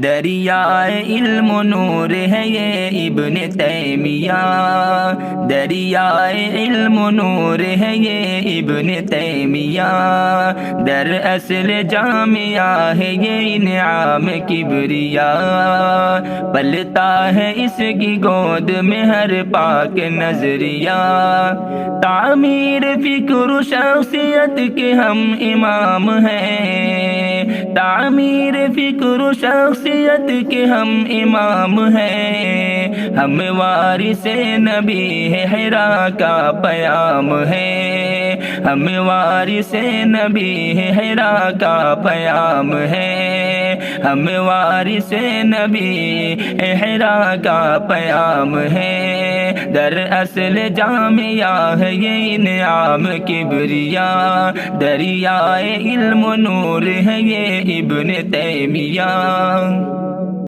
دریائے علم و نور ہے یہ ابن تیمیہ، دریائے علم و نور ہے یہ ابن تیمیہ، در اصل جامعہ ہے یہ انعام کبریا، پلتا ہے اس کی گود میں ہر پاک نظریہ، تعمیر فکر و شخصیت کے ہم امام ہیں، تعمیر فکر و شخصیت کے ہم امام ہیں، ہم وارث نبی ہے، حرا کا پیام ہے، ہم وارث نبی ہے، حرا کا پیام ہے، ہم وارث نبی ہے، حرا کا پیام ہے، در اصل جامعہ ہے یہ انعام کبریا، دریائے علم و نور ہے یہ ابن تیمیہ۔